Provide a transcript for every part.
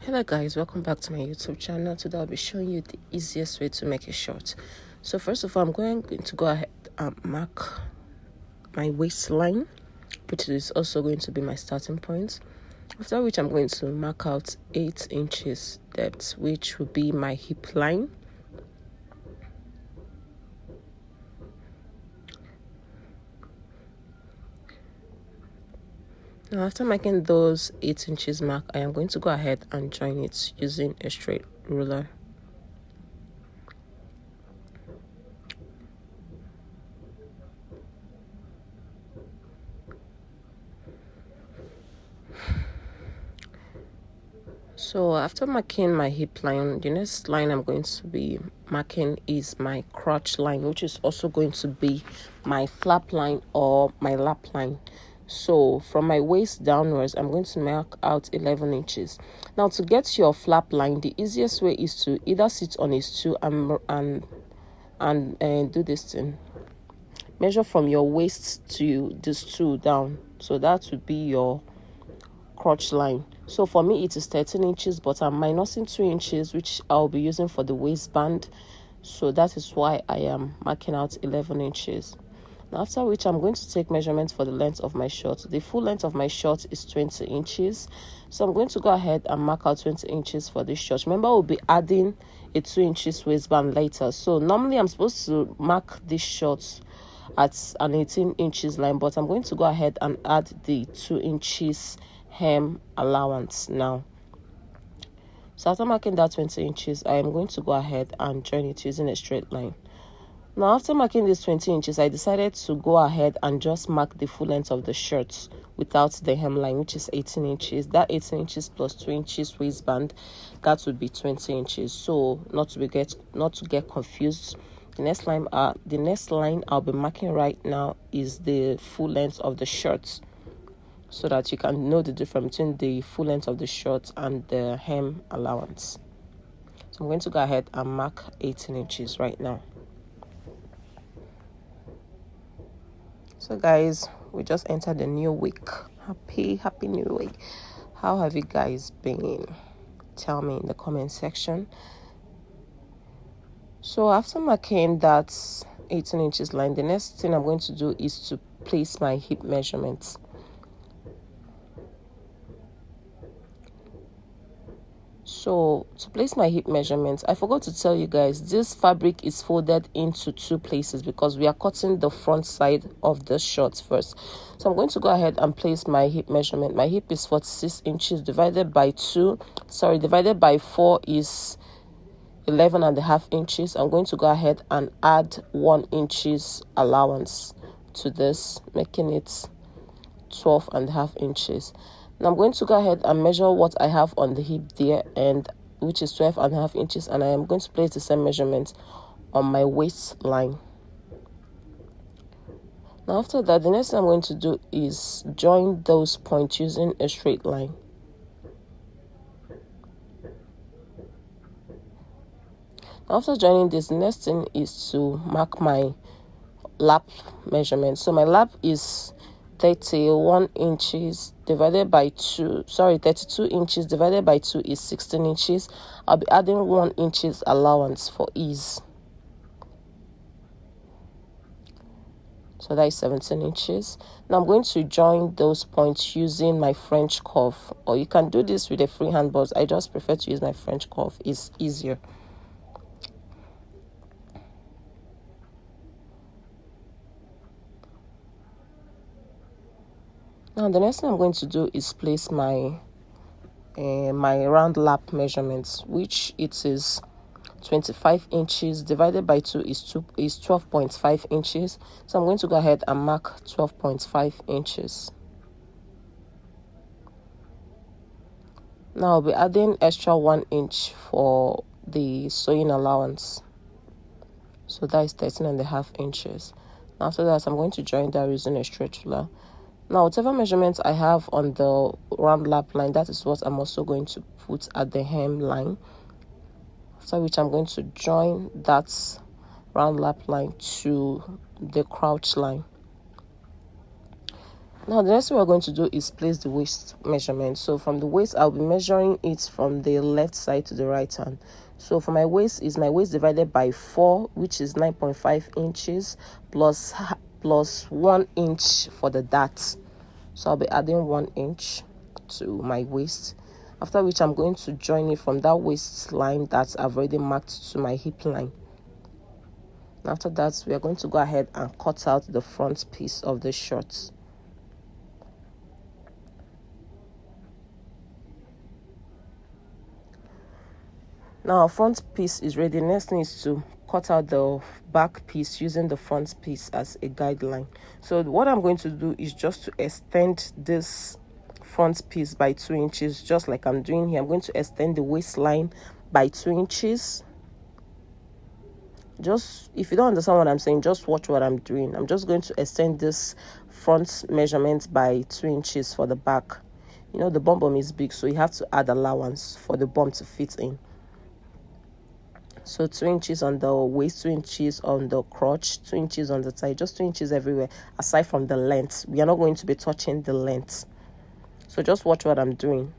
Hello guys, welcome back to my YouTube channel. Today I'll be showing you the easiest way to make a short. So first of all, I'm going to go ahead and mark my waistline, which is also going to be my starting point. After which I'm going to mark out 8 inches depth, which will be my hip line. Now after making those 8 inches mark, I am going to go ahead and join it using a straight ruler. So after marking my hip line, the next line I'm going to be marking is my crotch line, which is also going to be my flap line or my lap line. So from my waist downwards, I'm going to mark out 11 inches. Now to get your flap line, the easiest way is to either sit on a stool and do this thing. Measure from your waist to the stool down. So that would be your crotch line. So for me it is 13 inches, but I'm minusing 2 inches, which I'll be using for the waistband. So that is why I am marking out 11 inches. Now after which I'm going to take measurements for the length of my short. The full length of my short is 20 inches. So I'm going to go ahead and mark out 20 inches for this short. Remember, we'll be adding a 2 inches waistband later. So normally I'm supposed to mark this short at an 18 inches line, but I'm going to go ahead and add the 2 inches hem allowance now. So after marking that 20 inches, I am going to go ahead and join it using a straight line. Now after marking this 20 inches, I decided to go ahead and just mark the full length of the shirt without the hemline, which is 18 inches. That 18 inches plus 2 inches waistband, that would be 20 inches. So not to get confused, the next line I'll be marking right now is the full length of the shirt, so that you can know the difference between the full length of the shirt and the hem allowance. So I'm going to go ahead and mark 18 inches right now. So guys, we just entered the new week. Happy new week. How have you guys been? Tell me in the comment section. So after marking that 18 inches line, the next thing I'm going to do is to place my hip measurements. So to place my hip measurements, I forgot to tell you guys, this fabric is folded into 2 places because we are cutting the front side of the shorts first. So I'm going to go ahead and place my hip measurement. My hip is 46 inches divided by 4 is 11.5 inches. I'm going to go ahead and add 1 inches allowance to this, making it 12.5 inches. Now I'm going to go ahead and measure what I have on the hip there, and which is 12.5 inches, and I am going to place the same measurement on my waistline. Now after that, the next thing I'm going to do is join those points using a straight line. Now after joining this, the next thing is to mark my lap measurement. So my lap is 32 inches divided by 2 is 16 inches. I'll be adding 1 inches allowance for ease. So that is 17 inches. Now I'm going to join those points using my French curve, or you can do this with a freehand, but I just prefer to use my French curve. It's easier. Now the next thing I'm going to do is place my round lap measurements, which it is 25 inches divided by 2 is 12.5 inches. So I'm going to go ahead and mark 12.5 inches. Now I'll be adding extra 1 inch for the sewing allowance. So that is 13.5 inches. Now after that, I'm going to join that using a straight ruler. Now, whatever measurements I have on the round lap line, that is what I'm also going to put at the hem line. After which I'm going to join that round lap line to the crotch line. Now the next thing we're going to do is place the waist measurement. So from the waist, I'll be measuring it from the left side to the right hand. So for my waist, is my waist divided by 4, which is 9.5 inches, plus 1 inch for the dart. So I'll be adding 1 inch to my waist, after which I'm going to join it from that waistline that I've already marked to my hip line. After that, we are going to go ahead and cut out the front piece of the shirt. Now our front piece is ready. Next thing is to cut out the back piece using the front piece as a guideline. So what I'm going to do is just to extend this front piece by 2 inches, just like I'm doing here. I'm going to extend the waistline by 2 inches. Just, if you don't understand what I'm saying, just watch what I'm doing. I'm just going to extend this front measurement by 2 inches for the back. You know, the bum is big, so you have to add allowance for the bum to fit in. So 2 inches on the waist, 2 inches on the crotch, 2 inches on the thigh, just 2 inches everywhere, aside from the length. We are not going to be touching the length. So just watch what I'm doing.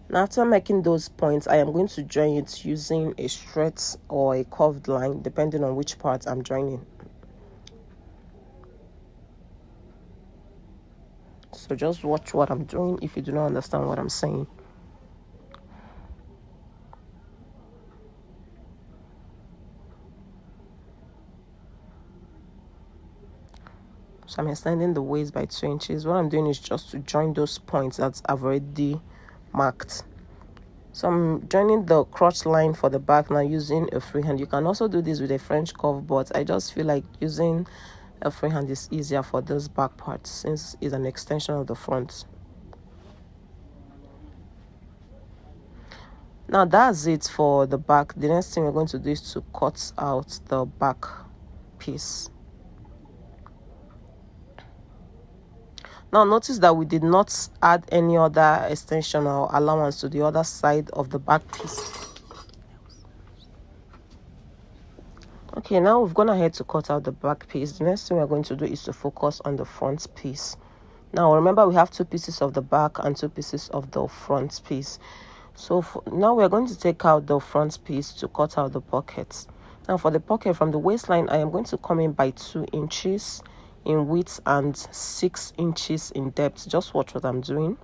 Now after making those points, I am going to join it using a straight or a curved line, depending on which part I'm joining. So just watch what I'm doing if you do not understand what I'm saying. So I'm extending the waist by 2 inches. What I'm doing is just to join those points that I've already marked. So I'm joining the crotch line for the back now using a freehand. You can also do this with a French curve, but I just feel like using a freehand is easier for this back part since it's an extension of the front. Now that's it for the back. The next thing we're going to do is to cut out the back piece. Now notice that we did not add any other extension or allowance to the other side of the back piece. Okay, now we've gone ahead to cut out the back piece. The next thing we're going to do is to focus on the front piece. Now remember, we have 2 pieces of the back and 2 pieces of the front piece. So now we're going to take out the front piece to cut out the pockets. Now for the pocket, from the waistline, I am going to come in by 2 inches in width and 6 inches in depth. Just watch what I'm doing.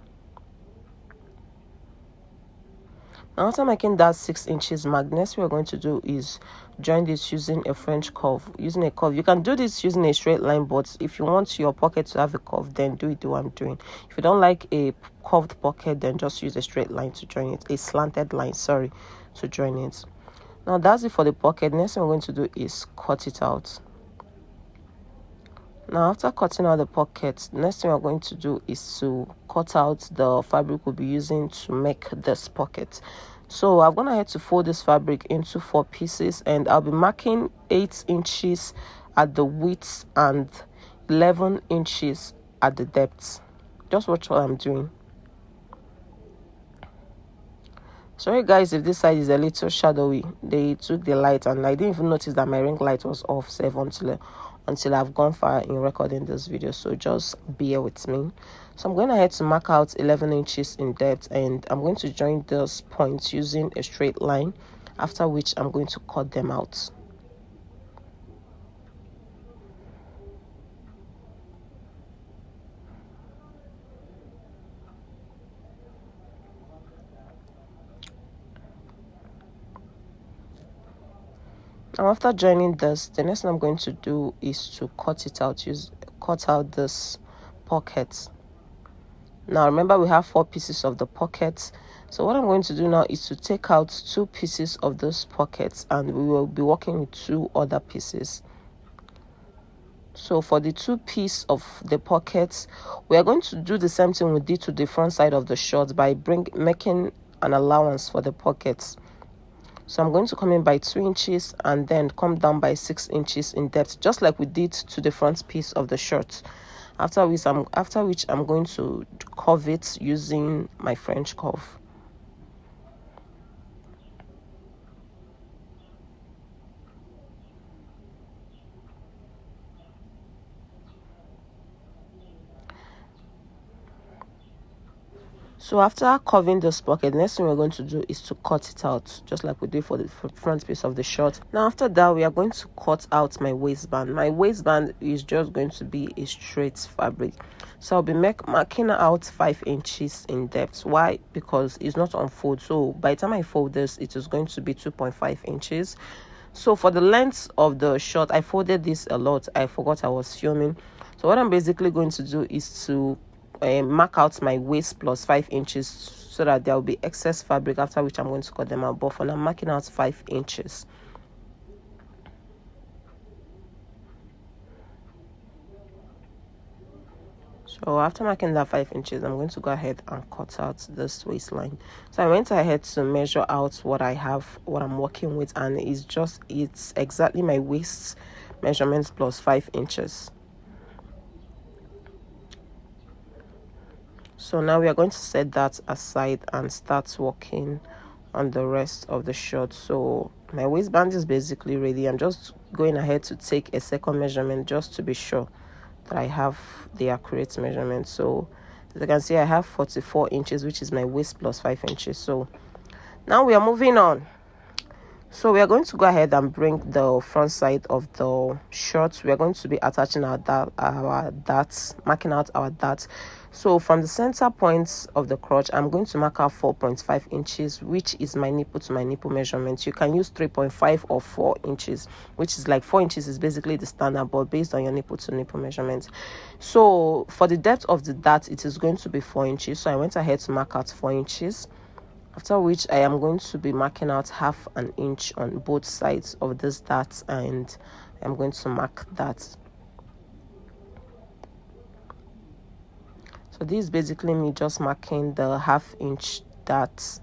Now after making that 6 inches mark, next we're going to do is join this using a French curve. Using a curve, you can do this using a straight line, but if you want your pocket to have a curve, then do it the way I'm doing. If you don't like a curved pocket, then just use a straight line to join it, a slanted line, sorry, to join it. Now that's it for the pocket. Next thing we're going to do is cut it out. Now after cutting out the pocket, next thing we're going to do is to cut out the fabric we'll be using to make this pocket. So I've gone ahead to fold this fabric into 4 pieces, and I'll be marking 8 inches at the width and 11 inches at the depth. Just watch what I'm doing. Sorry guys if this side is a little shadowy. They took the light and I didn't even notice that my ring light was off save until I've gone far in recording this video, so just bear with me. So I'm going ahead to mark out 11 inches in depth, and I'm going to join those points using a straight line, after which I'm going to cut them out. Now after joining this, the next thing I'm going to do is to cut it out. Cut out this pocket. Now remember, we have 4 pieces of the pocket. So what I'm going to do now is to take out 2 pieces of those pockets, and we will be working with 2 other pieces. So for the 2 pieces of the pockets, we are going to do the same thing we did to the front side of the shorts by making an allowance for the pockets. So I'm going to come in by 2 inches and then come down by 6 inches in depth, just like we did to the front piece of the shirt. After which I'm going to curve it using my French curve. So after covering this pocket, the next thing we're going to do is to cut it out, just like we did for the front piece of the shirt. Now after that, we are going to cut out my waistband. My waistband is just going to be a straight fabric, so I'll be marking out 5 inches in depth. Why? Because it's not on fold, so by the time I fold this, it is going to be 2.5 inches. So for the length of the shirt, I folded this a lot. I forgot I was filming. So what I'm basically going to do is to mark out my waist plus 5 inches, so that there will be excess fabric, after which I'm going to cut them out. But for now, I'm marking out 5 inches. So after marking that 5 inches, I'm going to go ahead and cut out this waistline. So I went ahead to measure out what I have, what I'm working with, and it's exactly my waist measurements plus 5 inches. So now we are going to set that aside and start working on the rest of the shirt. So my waistband is basically ready. I'm just going ahead to take a second measurement just to be sure that I have the accurate measurement. So as you can see, I have 44 inches, which is my waist plus 5 inches. So now we are moving on. So we are going to go ahead and bring the front side of the shirt. We are going to be attaching our darts, marking out our darts. So from the center point of the crotch, I'm going to mark out 4.5 inches, which is my nipple to my nipple measurement. You can use 3.5 or 4 inches, which is like 4 inches is basically the standard, but based on your nipple to nipple measurement. So for the depth of the dart, it is going to be 4 inches. So I went ahead to mark out 4 inches. After which I am going to be marking out 1/2 inch on both sides of this dart, and I'm going to mark that. So this is basically me just marking the 1/2 inch dart.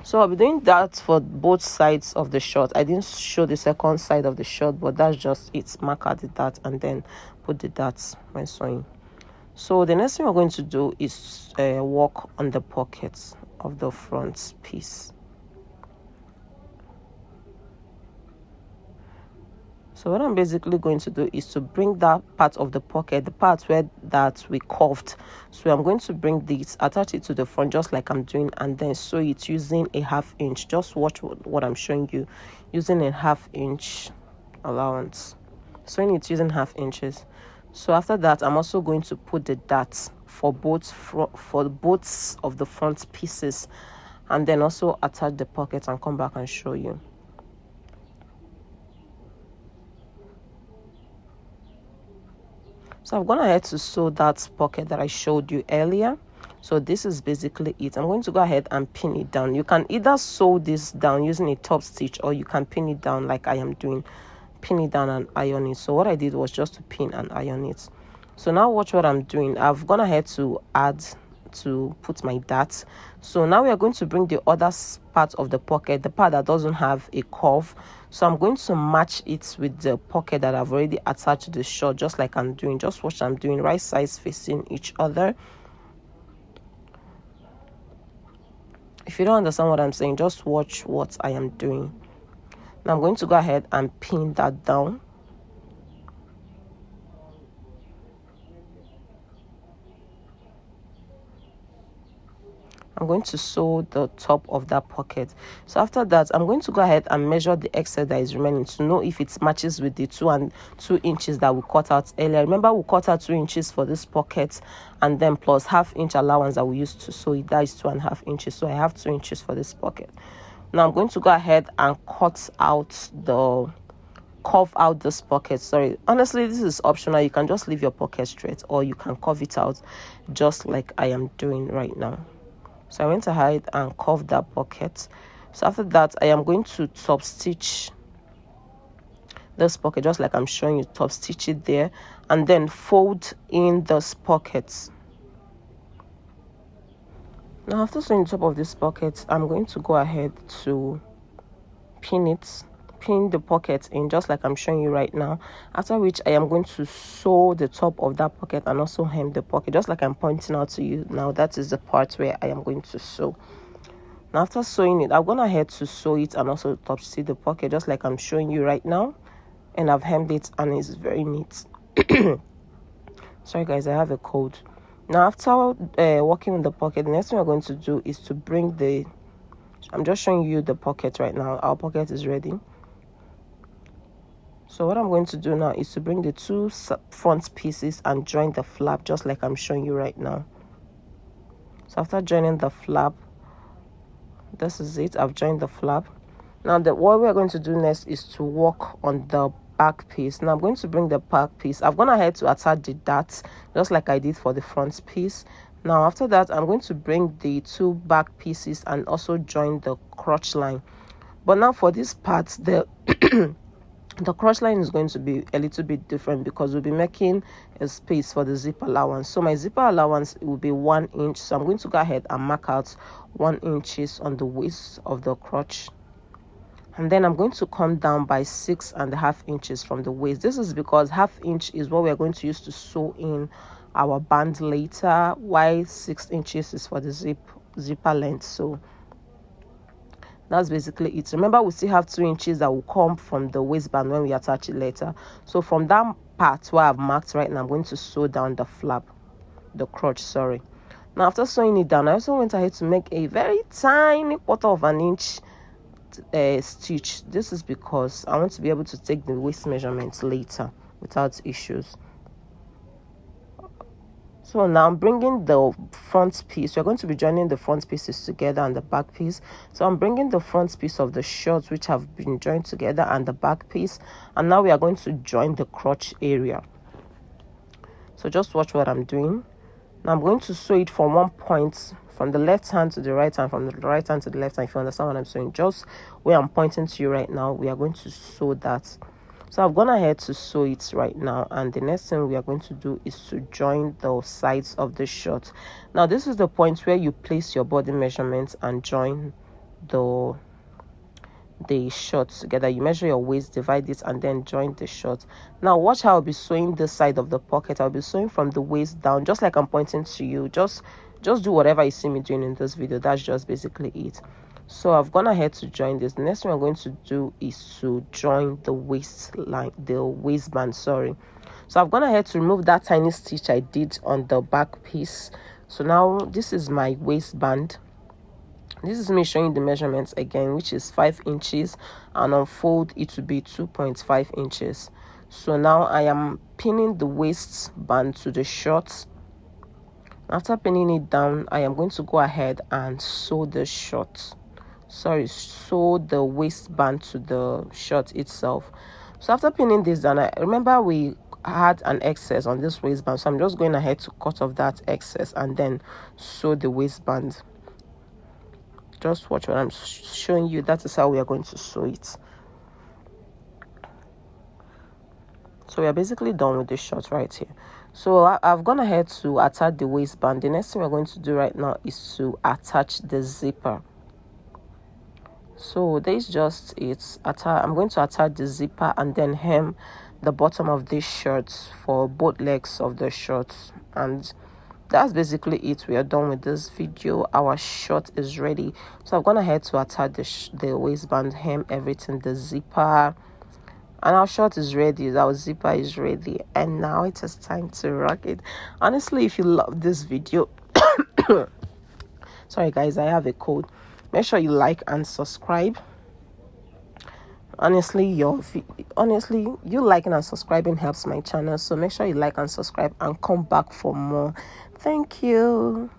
So I'll be doing that for both sides of the shirt. I didn't show the second side of the shirt, but that's just it. Mark out the dart and then put the darts when sewing. So the next thing we're going to do is work on the pockets of the front piece. So what I'm basically going to do is to bring that part of the pocket, the part where that we curved. So I'm going to bring this, attach it to the front just like I'm doing, and then sew it using a 1/2 inch. Just watch what I'm showing you, using a 1/2 inch allowance. Sewing it using 1/2 inches. So after that, I'm also going to put the darts for both of the front pieces, and then also attach the pocket and come back and show you. So I've gone ahead to sew that pocket that I showed you earlier. So this is basically it. I'm going to go ahead and pin it down. You can either sew this down using a top stitch, or you can pin it down like I am doing. Pin it down and iron it. So what I did was just to pin and iron it. So now watch what I'm doing. I've gone ahead to put my darts. So now we are going to bring the other part of the pocket, the part that doesn't have a curve. So I'm going to match it with the pocket that I've already attached to the shirt, just like I'm doing. Just watch I'm doing, right sides facing each other. If you don't understand what I'm saying, just watch what I am doing. Now I'm going to go ahead and pin that down. I'm going to sew the top of that pocket. So after that, I'm going to go ahead and measure the excess that is remaining to know if it matches with the 2 inches that we cut out earlier. Remember, we cut out 2 inches for this pocket, and then plus 1/2 inch allowance that we used to sew it. That is 2.5 inches. So I have 2 inches for this pocket. Now I'm going to go ahead and curve out this pocket. Sorry, honestly, this is optional. You can just leave your pocket straight, or you can curve it out just like I am doing right now. So I went ahead and curved that pocket. So after that, I am going to top stitch this pocket just like I'm showing you. Top stitch it there, and then fold in this pocket. Now after sewing the top of this pocket, I'm going to go ahead to pin the pocket in just like I'm showing you right now, after which I am going to sew the top of that pocket and also hem the pocket just like I'm pointing out to you now. That is the part where I am going to sew. Now after sewing it, I've gone ahead to sew it and also top stitch the pocket just like I'm showing you right now, and I've hemmed it and it's very neat. Sorry guys, I have a cold. Now after working with the pocket, the next thing we're going to do is to bring the, I'm just showing you the pocket right now. Our pocket is ready. So what I'm going to do now is to bring the two front pieces and join the flap, just like I'm showing you right now. So after joining the flap, this is it. I've joined the flap. Now what we're going to do next is to work on the back piece. Now I'm going to bring the back piece. I've gone ahead to attach the darts just like I did for the front piece. Now after that, I'm going to bring the two back pieces and also join the crotch line. But now for this part, the the crotch line is going to be a little bit different because we'll be making a space for the zip allowance. So my zipper allowance will be 1 inch. So I'm going to go ahead and mark out 1 inch on the waist of the crotch. And then I'm going to come down by 6.5 inches from the waist. This is because 1/2 inch is what we're going to use to sew in our band later, while 6 inches is for the zipper length. So that's basically it. Remember, we still have 2 inches that will come from the waistband when we attach it later. So from that part where I've marked right now, I'm going to sew down the flap, the crotch, sorry. Now after sewing it down, I also went ahead to make a very tiny 1/4 inch stitch. This is because I want to be able to take the waist measurements later without issues. So now I'm bringing the front piece. We're going to be joining the front pieces together and the back piece. So I'm bringing the front piece of the shorts, which have been joined together, and the back piece. And now we are going to join the crotch area. So just watch what I'm doing. Now I'm going to sew it from one point, from the left hand to the right hand, from the right hand to the left hand. If you understand what I'm saying, just where I'm pointing to you right now, we are going to sew that. So I've gone ahead to sew it right now, and the next thing we are going to do is to join the sides of the short. Now this is the point where you place your body measurements and join the shorts together. You measure your waist, divide it, and then join the short. Now watch how I'll be sewing this side of the pocket. I'll be sewing from the waist down, just like I'm pointing to you. Just do whatever you see me doing in this video. That's just basically it. So I've gone ahead to join this. The next thing I'm going to do is to join the waistline, the waistband, sorry. So I've gone ahead to remove that tiny stitch I did on the back piece. So now this is my waistband. This is me showing the measurements again, which is 5 inches, and on fold it will be 2.5 inches. So now I am pinning the waistband to the short. After pinning it down, I am going to go ahead and sew the short. Sew the waistband to the short itself. So after pinning this down, I remember we had an excess on this waistband, so I'm just going ahead to cut off that excess and then sew the waistband. Just watch what I'm showing you. That is how we are going to sew it. So we are basically done with the short right here. So I've gone ahead to attach the waistband. The next thing we're going to do right now is to attach the zipper. So this is just it. I'm going to attach the zipper and then hem the bottom of this shirt for both legs of the shorts, and that's basically it. We are done with this video. Our short is ready. So I've gone ahead to attach the waistband, hem everything, the zipper, and our short is ready. Our zipper is ready, and now it is time to rock it. Honestly, if you love this video, sorry guys, I have a cold. Make sure you like and subscribe. Honestly, you liking and subscribing helps my channel, so make sure you like and subscribe and come back for more. Thank you.